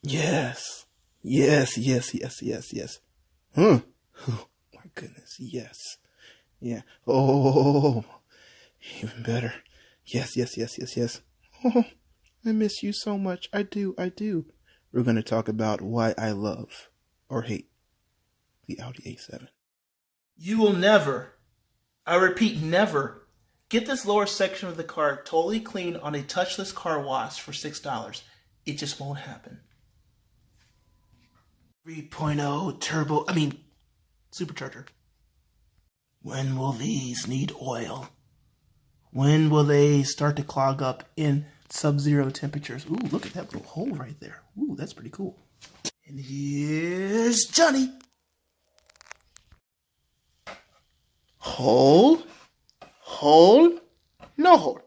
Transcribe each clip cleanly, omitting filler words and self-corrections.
Yes. Yes, yes, yes, yes, yes. Huh. Oh, my goodness, yes. Yeah. Oh, even better. Yes, yes, yes, yes, yes. Oh, I miss you so much. I do, I do. We're going to talk about why I love or hate the Audi A7. You will never, I repeat, never get this lower section of the car totally clean on a touchless car wash for $6. It just won't happen. 3.0 turbo, supercharger. When will these need oil? When will they start to clog up in sub-zero temperatures? Ooh, look at that little hole right there. Ooh, that's pretty cool. And here's Johnny. Hole, hole, no hole.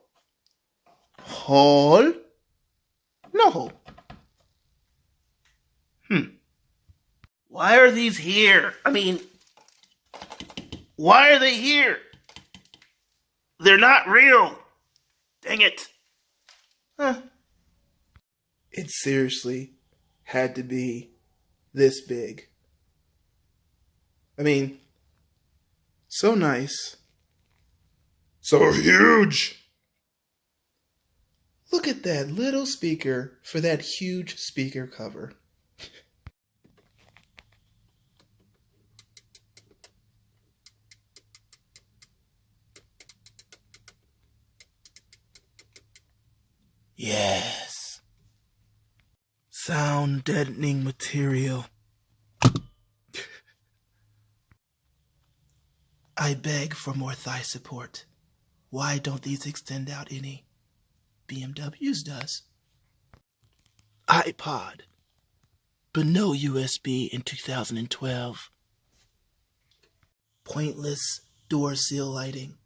Hole, no hole. Why are these here? Why are they here? They're not real. Dang it. Huh. It seriously had to be this big. So nice. So huge. Look at that little speaker for that huge speaker cover. Yes. Sound deadening material. I beg for more thigh support. Why don't these extend out any? BMW's does. iPod, but no USB in 2012. Pointless door seal lighting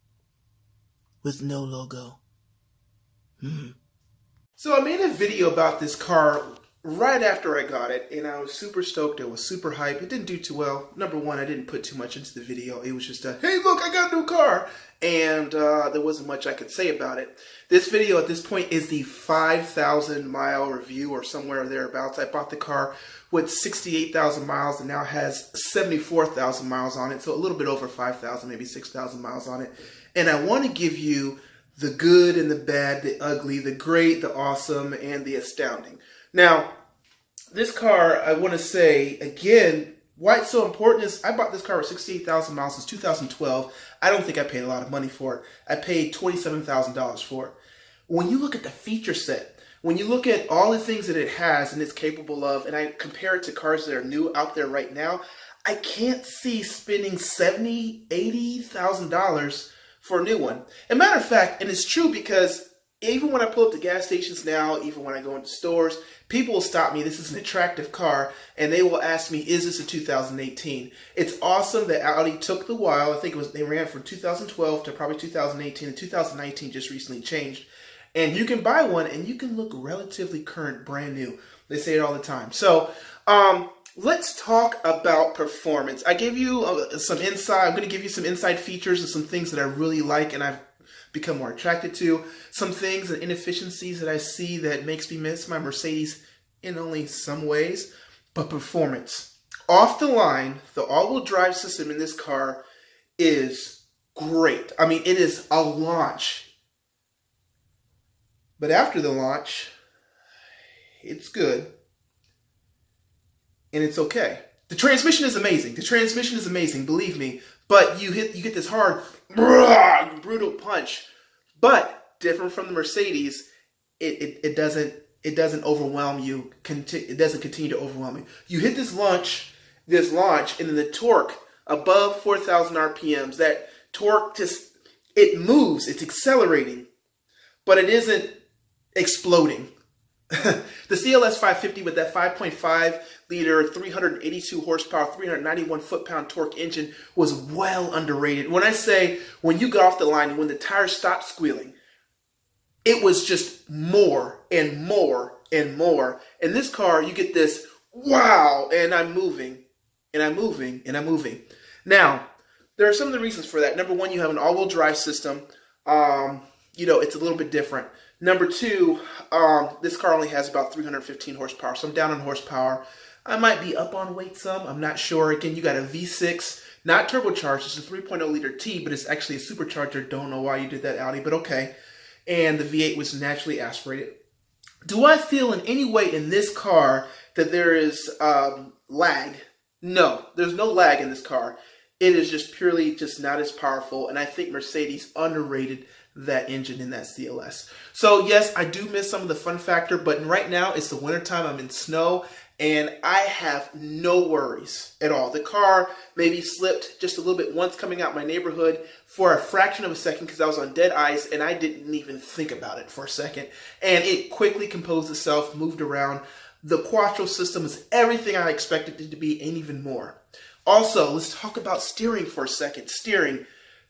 with no logo. So I made a video about this car right after I got it, and I was super stoked. It was super hype. It didn't do too well. Number one, I didn't put too much into the video. It was just a, hey, look, I got a new car. And there wasn't much I could say about it. This video at this point is the 5,000 mile review or somewhere thereabouts. I bought the car with 68,000 miles and now has 74,000 miles on it. So a little bit over 5,000, maybe 6,000 miles on it. And I want to give you the good and the bad, the ugly, the great, the awesome, and the astounding. Now, this car, I want to say, again, why it's so important is I bought this car with 68,000 miles since 2012. I don't think I paid a lot of money for it. I paid $27,000 for it. When you look at the feature set, when you look at all the things that it has and it's capable of, and I compare it to cars that are new out there right now, I can't see spending $70,000, $80,000 for a new one. As a matter of fact, and it's true because even when I pull up to gas stations now, even when I go into stores, people will stop me. This is an attractive car, and they will ask me, is this a 2018? It's awesome that Audi took the while. I think it was they ran from 2012 to probably 2018, and 2019 just recently changed. And you can buy one, and you can look relatively current, brand new. They say it all the time. So let's talk about performance. I gave you some insight. I'm going to give you some inside features and some things that I really like, and I've become more attracted to. Some things and inefficiencies that I see that makes me miss my Mercedes in only some ways. But performance. Off the line, the all-wheel drive system in this car is great. It is a launch. But after the launch, it's good. And it's okay. The transmission is amazing. The transmission is amazing, believe me. But you get this hard, brutal punch. But different from the Mercedes, it doesn't overwhelm you. It doesn't continue to overwhelm you. You hit this launch, and then the torque above 4,000 RPMs. That torque it moves. It's accelerating, but it isn't exploding. The CLS 550 with that 5.5 liter, 382 horsepower, 391 foot-pound torque engine was well underrated. When I say when you got off the line and when the tires stopped squealing, it was just more and more and more. In this car, you get this, wow, and I'm moving, and I'm moving, and I'm moving. Now, there are some of the reasons for that. Number one, you have an all-wheel drive system. It's a little bit different. Number two, this car only has about 315 horsepower, so I'm down on horsepower. I might be up on weight some. I'm not sure. Again, you got a V6, not turbocharged. It's a 3.0 liter T, but it's actually a supercharger. Don't know why you did that, Audi, but okay. And the V8 was naturally aspirated. Do I feel in any way in this car that there is lag? No, there's no lag in this car. It is just purely just not as powerful, and I think Mercedes underrated that engine in that CLS. So yes, I do miss some of the fun factor, but right now it's the wintertime, I'm in snow, and I have no worries at all. The car maybe slipped just a little bit once coming out my neighborhood for a fraction of a second because I was on dead ice and I didn't even think about it for a second. And it quickly composed itself, moved around. The Quattro system is everything I expected it to be and even more. Also, let's talk about steering for a second. Steering.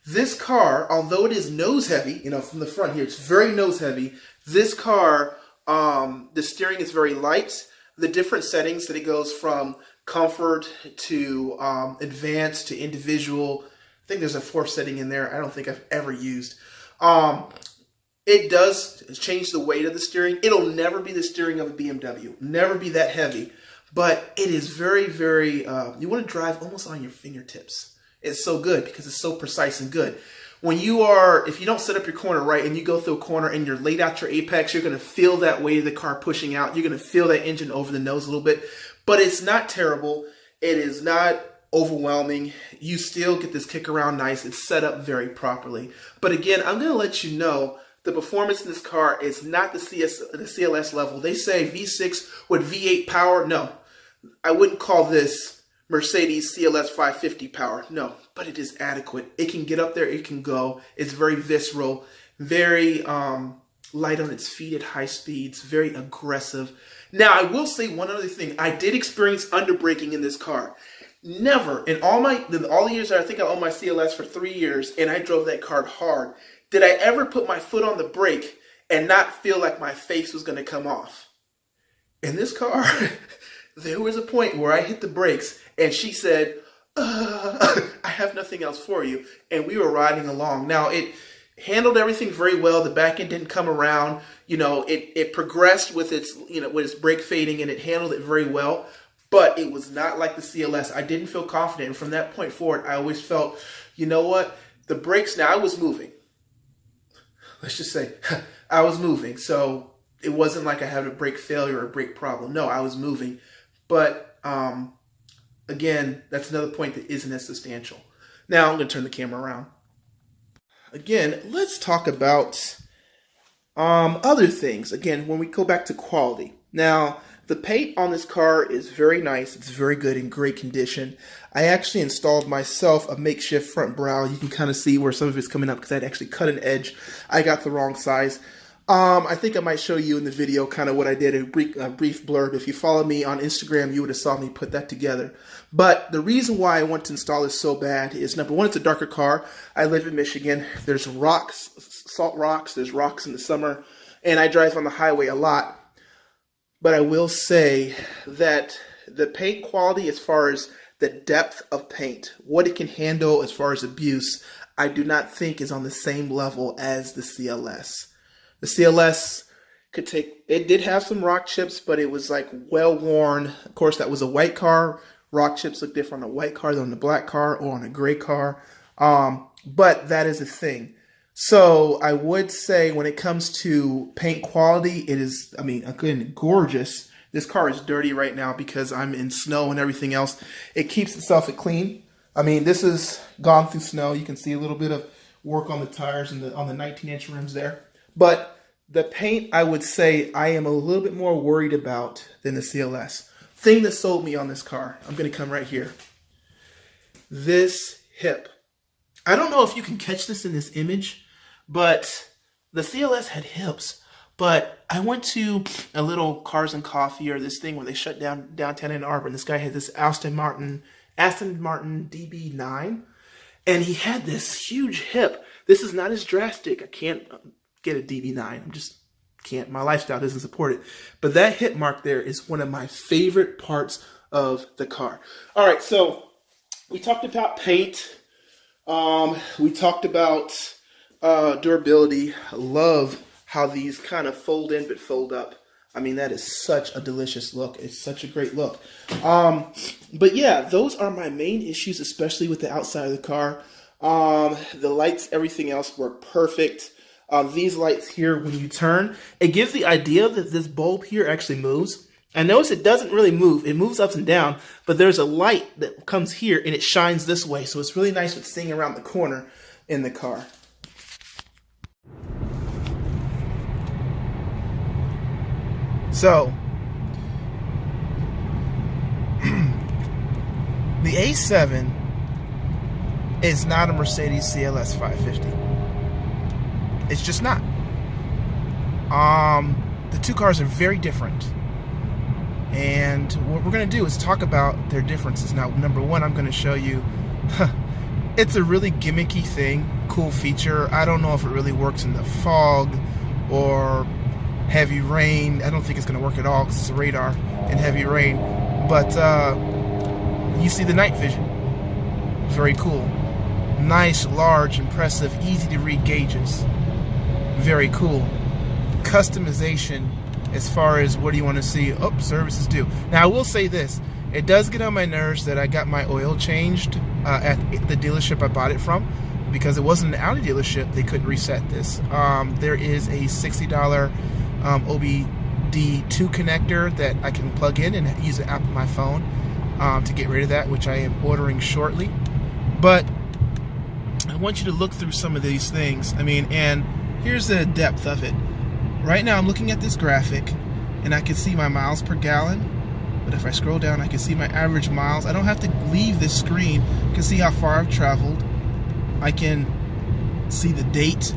This car, although it is nose heavy, from the front here, it's very nose heavy. This car, the steering is very light. The different settings that it goes from comfort to advanced to individual. I think there's a fourth setting in there I don't think I've ever used. It does change the weight of the steering. It'll never be the steering of a BMW. Never be that heavy. But it is very, very, you want to drive almost on your fingertips. It's so good because it's so precise and good. When you are, if you don't set up your corner right and you go through a corner and you're laid out your apex, you're going to feel that weight of the car pushing out. You're going to feel that engine over the nose a little bit. But it's not terrible. It is not overwhelming. You still get this kick around nice. It's set up very properly. But again, I'm going to let you know the performance in this car is not the CLS level. They say V6 with V8 power. No, I wouldn't call this Mercedes CLS 550 power. No, but it is adequate. It can get up there. It can go. It's very visceral, very light on its feet at high speeds, very aggressive. Now, I will say one other thing. I did experience underbraking in this car. Never, in all the years that I think I owned my CLS for 3 years, and I drove that car hard, did I ever put my foot on the brake and not feel like my face was going to come off. In this car, there was a point where I hit the brakes and she said, I have nothing else for you. And we were riding along. Now, it handled everything very well. The back end didn't come around. It progressed with its, with its brake fading, and it handled it very well. But it was not like the CLS. I didn't feel confident. And from that point forward, I always felt, you know what? The brakes, now I was moving. Let's just say I was moving. So it wasn't like I had a brake failure or a brake problem. No, I was moving. But again, that's another point that isn't as substantial. Now I'm going to turn the camera around. Again, let's talk about other things. Again, when we go back to quality. Now, the paint on this car is very nice. It's very good, in great condition. I actually installed myself a makeshift front brow. You can kind of see where some of it's coming up because I'd actually cut an edge. I got the wrong size. I think I might show you in the video kind of what I did, a brief blurb. If you follow me on Instagram, you would have saw me put that together. But the reason why I want to install this so bad is, number one, it's a darker car. I live in Michigan. There's rocks, salt rocks. There's rocks in the summer. And I drive on the highway a lot. But I will say that the paint quality, as far as the depth of paint, what it can handle as far as abuse, I do not think is on the same level as the CLS. The CLS could take, it did have some rock chips, but it was like well worn. Of course, that was a white car. Rock chips look different on a white car than on a black car or on a gray car. But that is a thing. So I would say when it comes to paint quality, it is, again, gorgeous. This car is dirty right now because I'm in snow and everything else. It keeps itself clean. This is gone through snow. You can see a little bit of work on the tires and on the 19-inch rims there. But the paint, I would say I am a little bit more worried about than the CLS. Thing that sold me on this car, I'm going to come right here. This hip. I don't know if you can catch this in this image, but the CLS had hips. But I went to a little Cars and Coffee, or this thing where they shut down downtown Ann Arbor, and this guy had this Aston Martin DB9, and he had this huge hip. This is not as drastic. I can't get a DB9. I just can't. My lifestyle doesn't support it. But that hip mark there is one of my favorite parts of the car. All right, so we talked about paint. We talked about durability. I love how these kind of fold in but fold up. I mean, that is such a delicious look. It's such a great look. But yeah, those are my main issues, especially with the outside of the car. The lights, everything else work perfect. These lights here, when you turn, it gives the idea that this bulb here actually moves. And notice it doesn't really move. It moves up and down, but there's a light that comes here and it shines this way. So it's really nice with seeing around the corner in the car. So, the A7 is not a Mercedes CLS 550. It's just not. The two cars are very different. And what we're going to do is talk about their differences. Now, number one, I'm going to show you, it's a really gimmicky thing, cool feature. I don't know if it really works in the fog or heavy rain. I don't think it's going to work at all because it's a radar in heavy rain. But you see the night vision. Very cool. Nice, large, impressive, easy to read gauges. Very cool. Customization as far as what do you want to see. Oh, services due. Now I will say this. It does get on my nerves that I got my oil changed at the dealership I bought it from, because it wasn't an Audi dealership. They couldn't reset this. There is a $60 OBD2 connector that I can plug in and use an app on my phone to get rid of that, which I am ordering shortly. But I want you to look through some of these things. I mean, and here's the depth of it. Right now I'm looking at this graphic and I can see my miles per gallon, but if I scroll down I can see my average miles. I don't have to leave this screen. I can see how far I've traveled. I can see the date,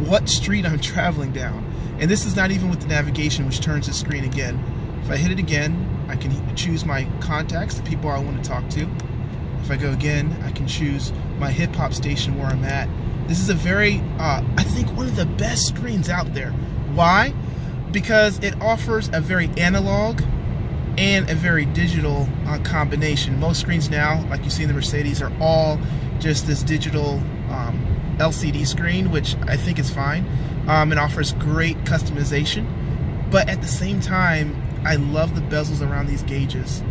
what street I'm traveling down. And this is not even with the navigation, which turns the screen again. If I hit it again, I can choose my contacts, the people I want to talk to. If I go again, I can choose my hip hop station where I'm at. This is a very, I think, one of the best screens out there. Why? Because it offers a very analog and a very digital combination. Most screens now, like you see in the Mercedes, are all just this digital LCD screen, which I think is fine. It offers great customization, but at the same time, I love the bezels around these gauges.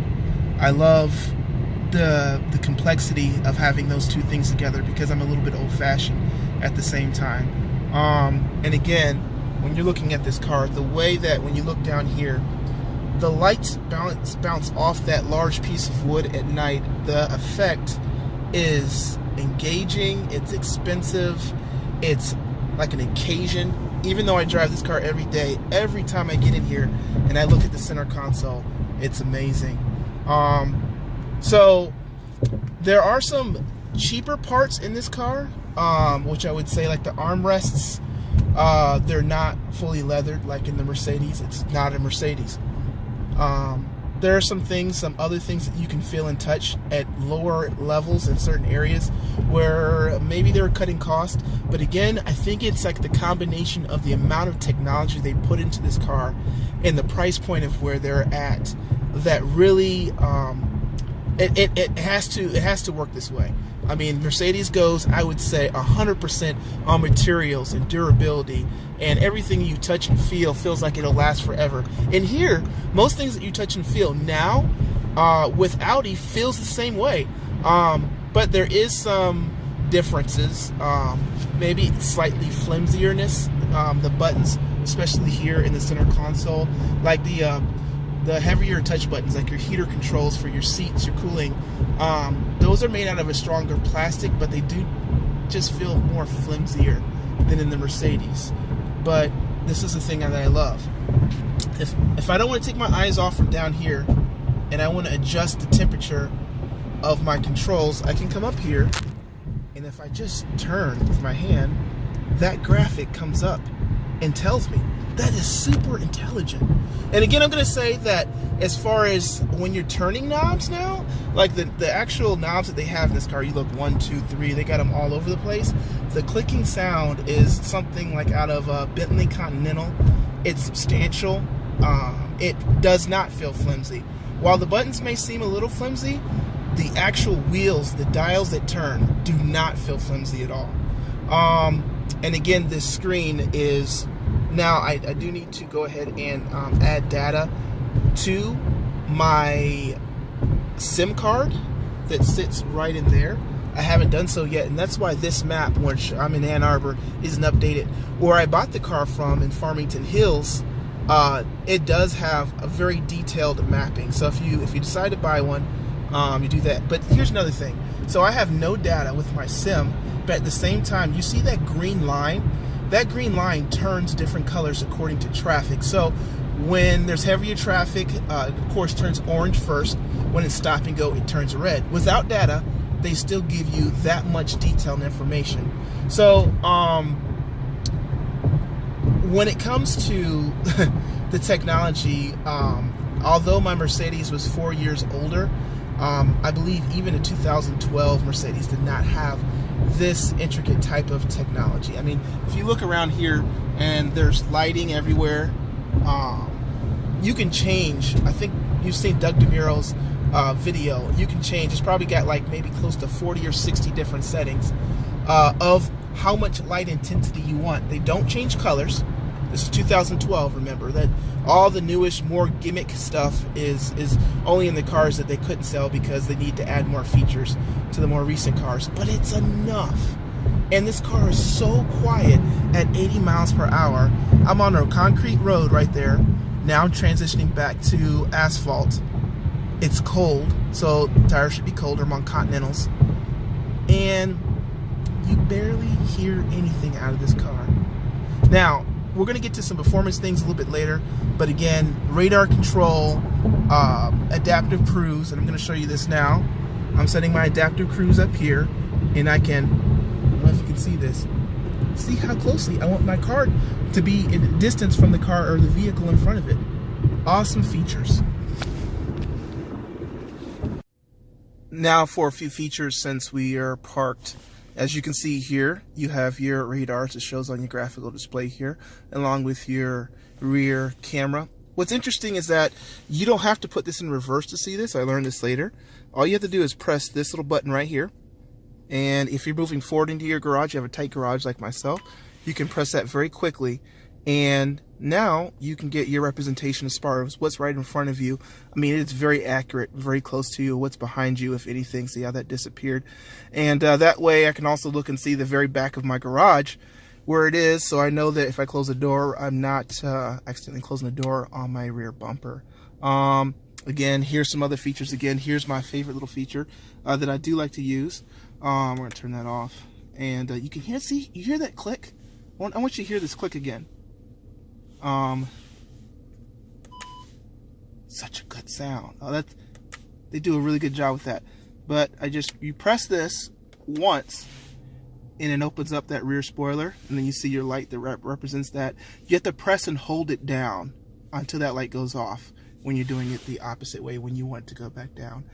I love the complexity of having those two things together, because I'm a little bit old-fashioned at the same time. And again, when you're looking at this car, the way that when you look down here, the lights bounce off that large piece of wood at night, the effect is engaging, it's expensive, it's like an occasion. Even though I drive this car every day, every time I get in here and I look at the center console, it's amazing. So there are some cheaper parts in this car, which I would say, like the armrests, they're not fully leathered like in the Mercedes. It's not a Mercedes. There are some things, some other things that you can feel and touch at lower levels in certain areas where maybe they're cutting cost. But again, I think it's like the combination of the amount of technology they put into this car and the price point of where they're at that really it has to work this way. I mean, Mercedes goes, I would say, 100% on materials and durability, and everything you touch and feel feels like it'll last forever. And here, most things that you touch and feel now with Audi feels the same way. But there is some differences, maybe slightly flimsierness. The buttons, especially here in the center console, like the heavier touch buttons, like your heater controls for your seats, your cooling, those are made out of a stronger plastic, but they do just feel more flimsier than in the Mercedes. But this is the thing that I love. If I don't want to take my eyes off from down here and I want to adjust the temperature of my controls, I can come up here, and if I just turn with my hand, that graphic comes up and tells me. That is super intelligent. And again, I'm going to say that as far as when you're turning knobs now, like the actual knobs that they have in this car, you look 1, 2, 3, they got them all over the place. The clicking sound is something like out of a Bentley Continental. It's substantial. It does not feel flimsy. While the buttons may seem a little flimsy, the actual wheels, the dials that turn, do not feel flimsy at all. And again, this screen is Now, I do need to go ahead and add data to my SIM card that sits right in there. I haven't done so yet, and that's why this map, which I'm in Ann Arbor, isn't updated. Where I bought the car from in Farmington Hills, it does have a very detailed mapping. So if you decide to buy one, you do that. But here's another thing. So I have no data with my SIM, but at the same time, you see that green line? That green line turns different colors according to traffic. So when there's heavier traffic, of course, turns orange first. When it's stop and go, it turns red. Without data, they still give you that much detailed information. So when it comes to the technology, although my Mercedes was 4 years older, I believe even a 2012 Mercedes did not have this intricate type of technology. I mean, if you look around here and there's lighting everywhere, you can change. I think you've seen Doug DeMuro's video. You can change. It's probably got like maybe close to 40 or 60 different settings of how much light intensity you want. They don't change colors. This is 2012, remember, that all the newish, more gimmick stuff is only in the cars that they couldn't sell because they need to add more features to the more recent cars. But it's enough. And this car is so quiet at 80 miles per hour. I'm on a concrete road right there. Now I'm transitioning back to asphalt. It's cold, so the tires should be colder. I'm on Continentals. And you barely hear anything out of this car. Now, we're going to get to some performance things a little bit later, but again, radar control, adaptive cruise, and I'm going to show you this now. I'm setting my adaptive cruise up here, and I don't know if you can see this. See how closely I want my car to be in a distance from the car or the vehicle in front of it. Awesome features. Now for a few features since we are parked. As you can see here, you have your radars that shows on your graphical display here, along with your rear camera. What's interesting is that you don't have to put this in reverse to see this. I learned this later. All you have to do is press this little button right here. And if you're moving forward into your garage, you have a tight garage like myself, you can press that very quickly. And now you can get your representation as far as what's right in front of you. I mean, it's very accurate, very close to you, what's behind you, if anything. See how that disappeared? And that way I can also look and see the very back of my garage where it is, so I know that if I close the door, I'm not accidentally closing the door on my rear bumper. Again, here's some other features. Again, here's my favorite little feature that I do like to use. We're going to turn that off. And you can hear, see, you hear that click? I want you to hear this click again. Such a good sound. They do a really good job with that. But you press this once and it opens up that rear spoiler, and then you see your light that represents that. You have to press and hold it down until that light goes off when you're doing it the opposite way when you want to go back down.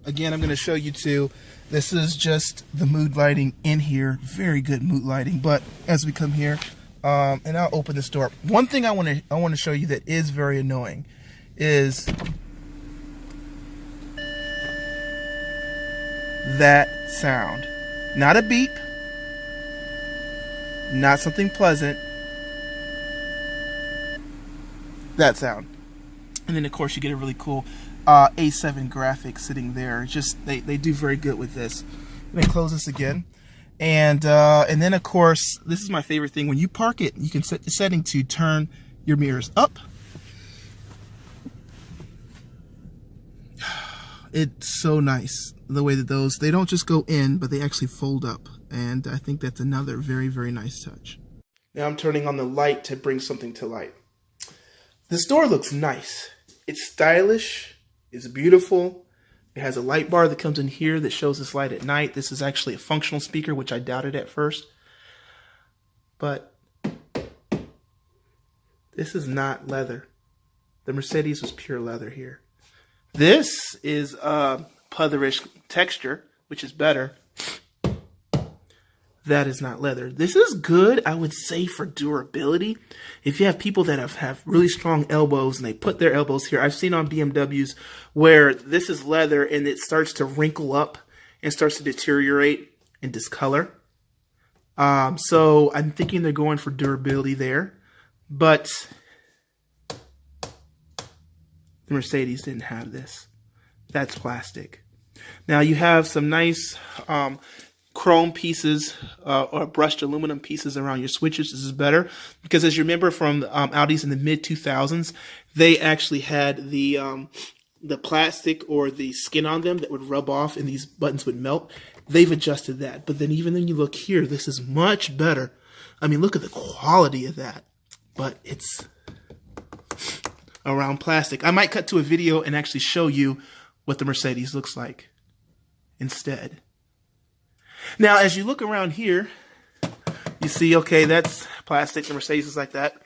Again, I'm going to show you too. This is just the mood lighting in here. Very good mood lighting. But as we come here, and I'll open this door. One thing I want to show you that is very annoying is that sound. Not a beep, not something pleasant. That sound. And then of course you get a really cool A7 graphic sitting there. Just they do very good with this. I'm gonna close this again. And then of course, this is my favorite thing. When you park it, you can set the setting to turn your mirrors up. It's so nice the way that they don't just go in, but they actually fold up. And I think that's another very, very nice touch. Now I'm turning on the light to bring something to light. This door looks nice. It's stylish. It's beautiful. It has a light bar that comes in here that shows this light at night. This is actually a functional speaker, which I doubted at first. But this is not leather. The Mercedes was pure leather here. This is a leatherish texture, which is better. That is not leather. This is good, I would say, for durability. If you have people that have really strong elbows and they put their elbows here, I've seen on BMWs where this is leather and it starts to wrinkle up and starts to deteriorate and discolor. So I'm thinking they're going for durability there. But the Mercedes didn't have this. That's plastic. Now you have some nice chrome pieces or brushed aluminum pieces around your switches. This is better because, as you remember from Audis in the mid 2000s, they actually had the plastic or the skin on them that would rub off and these buttons would melt. They've adjusted that. But then even when you look here, this is much better. I mean, look at the quality of that. But it's around plastic. I might cut to a video and actually show you what the Mercedes looks like instead. Now, as you look around here, you see, okay, that's plastic. The Mercedes is like that.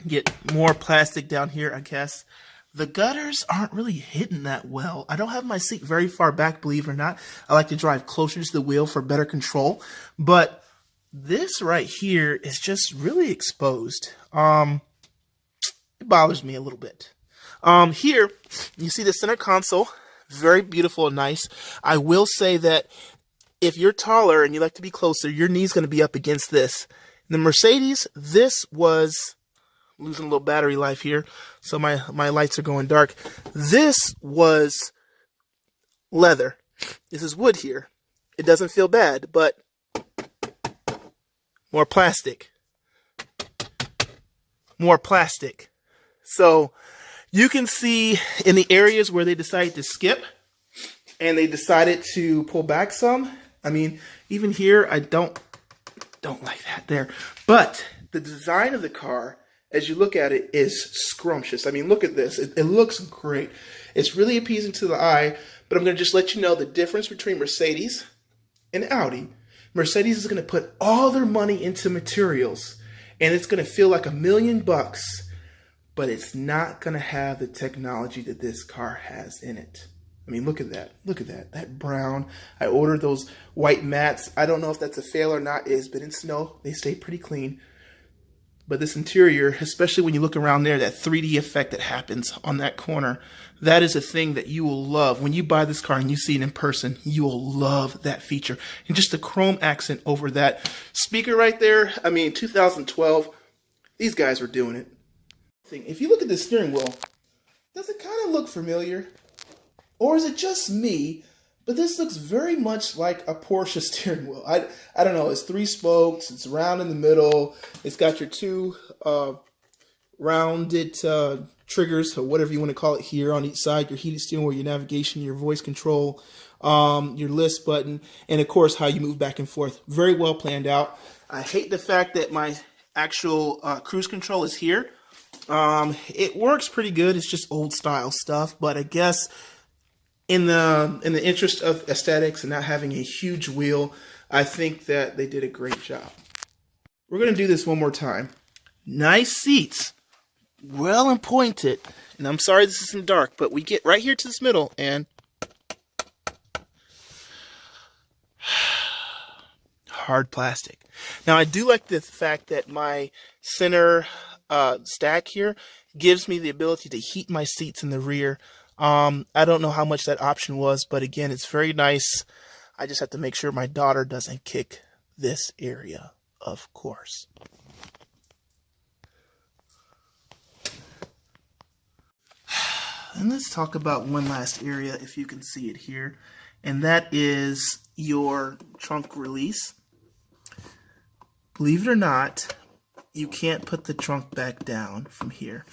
Get more plastic down here, I guess. The gutters aren't really hidden that well. I don't have my seat very far back, believe it or not. I like to drive closer to the wheel for better control. But this right here is just really exposed. It bothers me a little bit. Here, you see the center console. Very beautiful and nice. I will say that if you're taller and you like to be closer, your knee's going to be up against this. In the Mercedes, this was losing a little battery life here, so my lights are going dark. This was leather. This is wood here. It doesn't feel bad, but more plastic. More plastic. So you can see in the areas where they decided to skip and they decided to pull back some. I mean, even here, I don't like that there. But the design of the car, as you look at it, is scrumptious. I mean, look at this. It looks great. It's really appeasing to the eye, but I'm going to just let you know the difference between Mercedes and Audi. Mercedes is going to put all their money into materials, and it's going to feel like $1 million, but it's not going to have the technology that this car has in it. I mean, look at that. Look at that. That brown. I ordered those white mats. I don't know if that's a fail or not. It has been in snow. They stay pretty clean. But this interior, especially when you look around there, that 3D effect that happens on that corner, that is a thing that you will love. When you buy this car and you see it in person, you will love that feature. And just the chrome accent over that speaker right there, I mean, 2012, these guys were doing it. If you look at the steering wheel, does it kind of look familiar? Or is it just me? But this looks very much like a Porsche steering wheel. I don't know. It's 3 spokes. It's round in the middle. It's got your 2 rounded triggers, or whatever you want to call it here on each side. Your heated steering wheel, your navigation, your voice control, your list button, and of course how you move back and forth. Very well planned out. I hate the fact that my actual cruise control is here. It works pretty good. It's just old style stuff, but I guess in the interest of aesthetics and not having a huge wheel, I think that they did a great job. We're going to do this one more time. Nice seats, well and pointed. And I'm sorry this isn't dark, but we get right here to this middle and hard plastic. Now I do like the fact that my center stack here gives me the ability to heat my seats in the rear. I don't know how much that option was, but again, it's very nice. I just have to make sure my daughter doesn't kick this area, of course. And let's talk about one last area, if you can see it here, and that is your trunk release. Believe it or not, you can't put the trunk back down from here.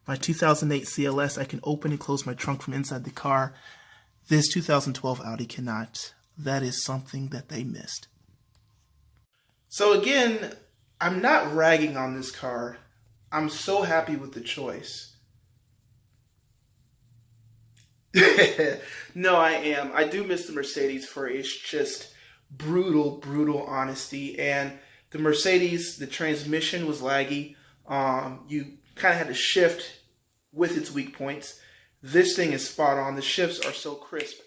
My 2008 CLS, I can open and close my trunk from inside the car. This 2012 Audi cannot. That is something that they missed. So again, I'm not ragging on this car. I'm so happy with the choice. No, I am. I do miss the Mercedes for its just brutal, brutal honesty. And the Mercedes, the transmission was laggy. You kind of had to shift with its weak points. This thing is spot on. The shifts are so crisp.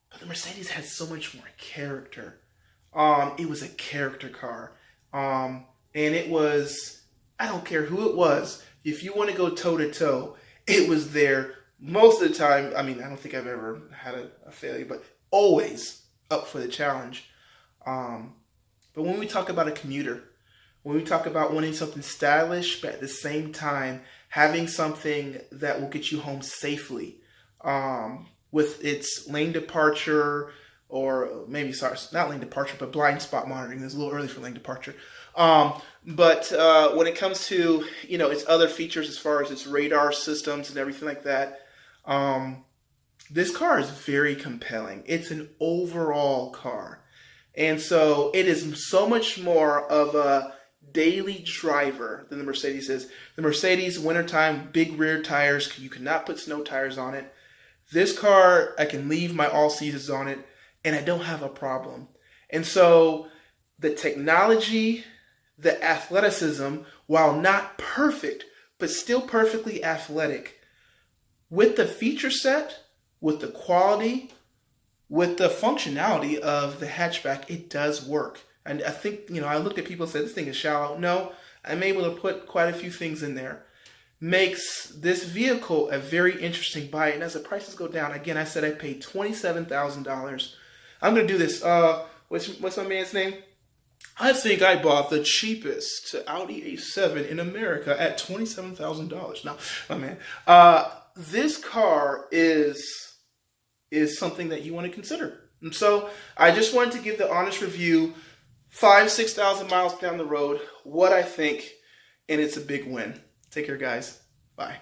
But the Mercedes had so much more character. It was a character car. And it was, I don't care who it was. If you want to go toe-to-toe, it was there most of the time. I mean, I don't think I've ever had a failure, but always up for the challenge. But when we talk about a commuter, when we talk about wanting something stylish, but at the same time having something that will get you home safely, with its lane departure, or maybe, sorry, not lane departure, but blind spot monitoring. It's a little early for lane departure. But when it comes to, its other features as far as its radar systems and everything like that, this car is very compelling. It's an overall car. And so it is so much more of a daily driver than the Mercedes is. The Mercedes, wintertime, big rear tires, you cannot put snow tires on it. This car, I can leave my all seasons on it, and I don't have a problem. And so the technology, the athleticism, while not perfect, but still perfectly athletic, with the feature set, with the quality, with the functionality of the hatchback, it does work. And I think, I looked at people and said, this thing is shallow. No, I'm able to put quite a few things in there. Makes this vehicle a very interesting buy. And as the prices go down, again, I said I paid $27,000. I'm going to do this. What's my man's name? I think I bought the cheapest Audi A7 in America at $27,000. No, my man. This car is something that you want to consider. And so I just wanted to give the honest review, 6,000 miles down the road, what I think, and it's a big win. Take care, guys. Bye.